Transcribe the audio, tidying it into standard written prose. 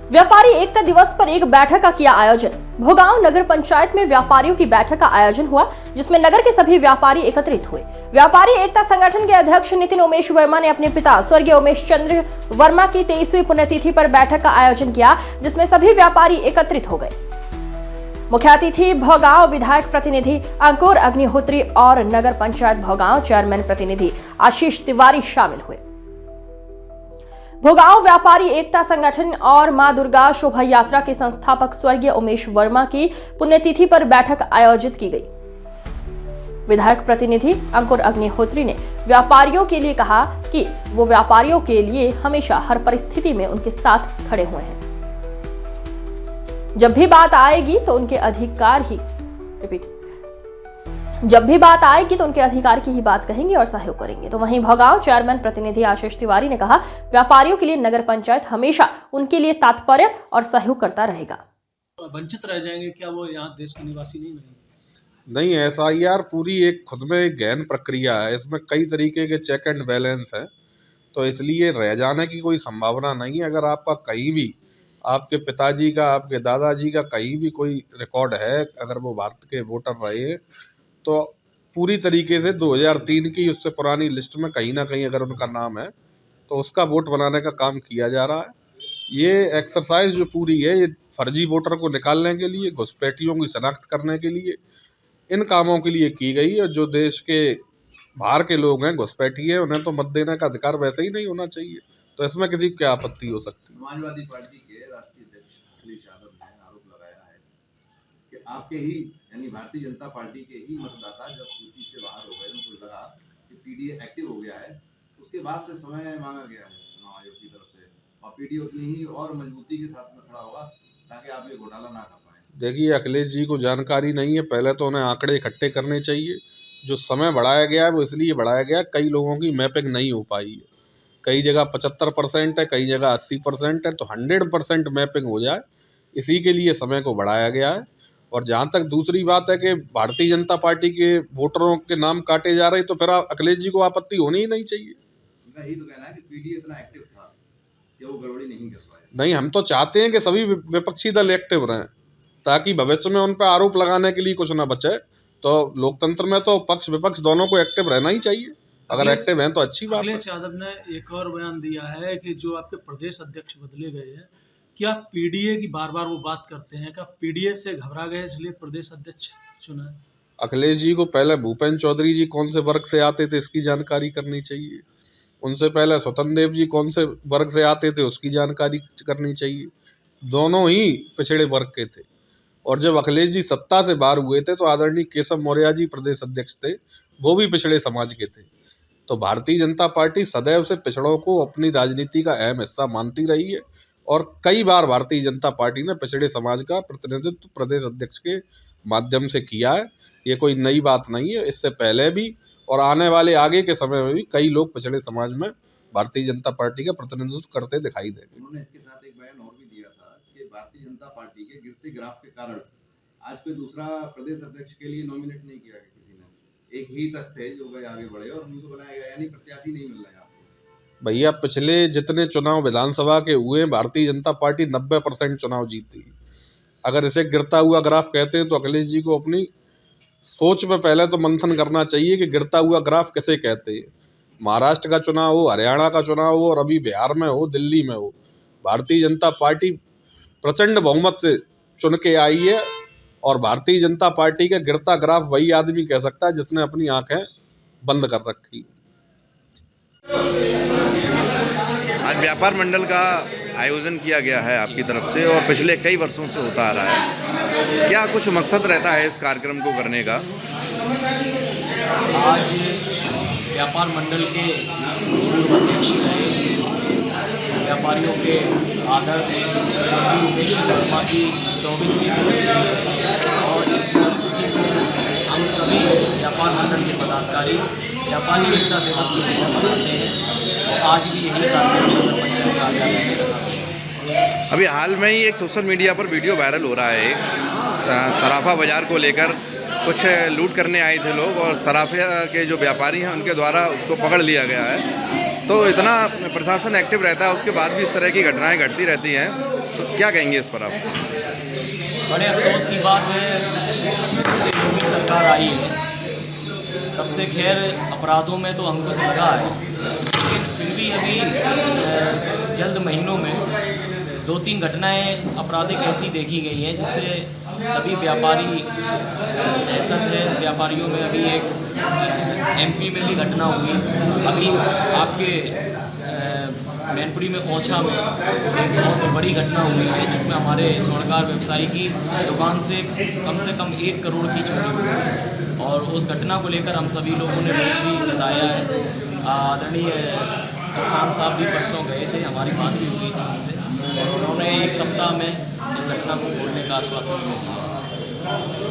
व्यापारी एकता दिवस पर एक बैठक का किया आयोजन। भोगांव नगर पंचायत में व्यापारियों की बैठक का आयोजन हुआ, जिसमें नगर के सभी व्यापारी एकत्रित हुए। व्यापारी एकता संगठन के अध्यक्ष नितिन उमेश वर्मा ने अपने पिता स्वर्गीय उमेश चंद्र वर्मा की 23वीं पुण्यतिथि पर बैठक का आयोजन किया, जिसमें सभी व्यापारी एकत्रित हो गए। मुख्य अतिथि भोगांव विधायक प्रतिनिधि अंकुर अग्निहोत्री और नगर पंचायत भोगांव चेयरमैन प्रतिनिधि आशीष तिवारी शामिल हुए। भोगांव व्यापारी एकता संगठन और मां दुर्गा शोभा यात्रा के संस्थापक स्वर्गीय उमेश वर्मा की पुण्यतिथि पर बैठक आयोजित की गई। विधायक प्रतिनिधि अंकुर अग्निहोत्री ने व्यापारियों के लिए कहा कि वो व्यापारियों के लिए हमेशा हर परिस्थिति में उनके साथ खड़े हुए हैं। जब भी बात आएगी तो उनके अधिकार की ही बात कहेंगे और सहयोग करेंगे। तो वहीं भोगांव चेयरमैन प्रतिनिधि आशीष तिवारी ने कहा, व्यापारियों के लिए नगर पंचायत हमेशा उनके लिए तात्पर्य और सहयोग करता रहेगा। वंचित रह जाएंगे क्या वो यहाँ देश के निवासी नहीं बनेंगे? नहीं, SIR पूरी एक खुद में एक गहन प्रक्रिया है। इसमें कई तरीके के चेक एंड बैलेंस है, तो इसलिए रह जाने की कोई संभावना नहीं है। अगर आपका कहीं भी आपके पिताजी का, आपके दादाजी का कहीं भी कोई रिकॉर्ड है, अगर वो भारत के वोटर रहे, तो पूरी तरीके से 2003 की उससे पुरानी लिस्ट में कहीं ना कहीं अगर उनका नाम है तो उसका वोट बनाने का काम किया जा रहा है। ये एक्सरसाइज जो पूरी है, ये फर्जी वोटर को निकालने के लिए, घुसपैठियों की शनाख्त करने के लिए, इन कामों के लिए की गई है। जो देश के बाहर के लोग हैं, घुसपैठी हैं, उन्हें तो मत देने का अधिकार वैसे ही नहीं होना चाहिए, तो इसमें किसी की क्या आपत्ति हो सकती है। समाजवादी पार्टी के राष्ट्रीय अध्यक्ष अखिलेश यादव ने आरोप लगाया है कि आपके ही यानी भारतीय जनता पार्टी के ही मतदाता जब सूची से बाहर हो गए, उनको लगा कि पीडीए एक्टिव हो गया है, उसके बाद से समय मांगा गया है चुनाव आयोग की तरफ से, और पीडीए उतनी ही और मजबूती के साथ में खड़ा होगा ताकि आप ये घोटाला ना कर पाए। देखिए, अखिलेश जी को जानकारी नहीं है। पहले तो उन्हें आंकड़े इकट्ठे करने चाहिए। जो समय बढ़ाया गया है वो इसलिए बढ़ाया गया है, कई लोगों की मैपिंग नहीं हो पाई है। कई जगह 75% है, कई जगह 80% है, तो 100% मैपिंग हो जाए, इसी के लिए समय को बढ़ाया गया है। और जहाँ तक दूसरी बात है कि भारतीय जनता पार्टी के वोटरों के नाम काटे जा रहे, तो फिर अखिलेश जी को आपत्ति होनी ही नहीं चाहिए। उनका यही तो कहना है कि पीडीए इतना एक्टिव था कि वो गड़बड़ी नहीं कर पाए। नहीं, हम तो चाहते हैं कि सभी विपक्षी दल एक्टिव रहें, ताकि भविष्य में उन पर आरोप लगाने के लिए कुछ ना बचे। तो लोकतंत्र में तो पक्ष विपक्ष दोनों को एक्टिव रहना ही चाहिए। अगर एक्टिव हैं तो अच्छी बात है। अखिलेश यादव ने एक और बयान दिया है कि जो आपके प्रदेश अध्यक्ष बदले गए हैं, क्या पीडीए की बार बार वो बात करते हैं, क्या पीडीए से घबरा गए इसलिए प्रदेश अध्यक्ष चुना है? अखिलेश जी को पहले भूपेंद्र चौधरी जी कौन से वर्ग से आते थे इसकी जानकारी करनी चाहिए। उनसे पहले स्वतंत्र देव जी कौन से वर्ग से आते थे उसकी जानकारी करनी चाहिए। दोनों ही पिछड़े वर्ग के थे। और जब अखिलेश जी सत्ता से बाहर हुए थे तो आदरणीय केशव मौर्य जी प्रदेश अध्यक्ष थे, वो भी पिछड़े समाज के थे। तो भारतीय जनता पार्टी सदैव से पिछड़ों को अपनी राजनीति का अहम हिस्सा मानती रही है, और कई बार भारतीय जनता पार्टी ने पिछड़े समाज का प्रतिनिधित्व प्रदेश अध्यक्ष के माध्यम से किया है। ये कोई नई बात नहीं है। इससे पहले भी और आने वाले आगे के समय में भी कई लोग पिछड़े समाज में भारतीय जनता पार्टी का प्रतिनिधित्व करते दिखाई देंगे। उन्होंने इसके साथ एक बयान और भी दिया था कि भारतीय जनता पार्टी के गिरते ग्राफ के कारण आज कोई दूसरा प्रदेश अध्यक्ष के लिए नॉमिनेट नहीं किया गया किसी ने। एक ही शख्स थे जो गए आगे बढ़े और उनको बनाया गया, यानी प्रत्याशी नहीं मिल रहा है आपको। भैया, पिछले जितने चुनाव विधानसभा के हुए, भारतीय जनता पार्टी 90% चुनाव जीती। अगर इसे गिरता हुआ ग्राफ कहते हैं तो अखिलेश जी को अपनी सोच में पहले तो मंथन करना चाहिए कि गिरता हुआ ग्राफ किसे कहते हैं। महाराष्ट्र का चुनाव हो, हरियाणा का चुनाव हो, और अभी बिहार में हो, दिल्ली में हो, भारतीय जनता पार्टी प्रचंड बहुमत से चुन के आई है। और भारतीय जनता पार्टी का गिरता ग्राफ वही आदमी कह सकता है जिसने अपनी आंखें बंद कर रखी। आज व्यापार मंडल का आयोजन किया गया है आपकी तरफ से और पिछले कई वर्षों से होता आ रहा है, क्या कुछ मकसद रहता है इस कार्यक्रम को करने का? आज व्यापार मंडल के पूर्व अध्यक्ष व्यापारियों के आदर्श श्री उमेश वर्मा की 24वीं और इस पुण्यतिथि को हम सभी व्यापार मंडल के पदाधिकारी व्यापारी एकता दिवस के रूप में मनाते हैं। तो आज भी यही कार्यक्रम नगर पंचायत कार्यालय में रखा। अभी हाल में ही एक सोशल मीडिया पर वीडियो वायरल हो रहा है, एक सराफा बाजार को लेकर कुछ लूट करने आए थे लोग और सराफा के जो व्यापारी हैं उनके द्वारा उसको पकड़ लिया गया है। तो इतना प्रशासन एक्टिव रहता है, उसके बाद भी इस तरह की घटनाएं घटती रहती हैं, तो क्या कहेंगे इस पर आप? बड़े अफसोस की बात है, जब से योगी सरकार आई है तब से खैर अपराधों में तो अंकुश लगा है, लेकिन फिर भी अभी जल्द महीनों में 2-3 घटनाएं आपराधिक ऐसी देखी गई हैं जिससे सभी व्यापारी दहशत है। व्यापारियों में अभी एक एमपी में भी घटना हुई, अभी आपके मैनपुरी में ओछा में एक बहुत बड़ी घटना हुई है जिसमें हमारे स्वर्णकार व्यवसायी की दुकान से कम 1 करोड़ की चोरी हुई। और उस घटना को लेकर हम सभी लोगों ने रोष भी जताया है। आदरणीय कप्तान साहब भी परसों गए थे, हमारी बात भी हुई थी उनसे, और उन्होंने 1 सप्ताह में इस घटना को खोलने का आश्वासन दिया।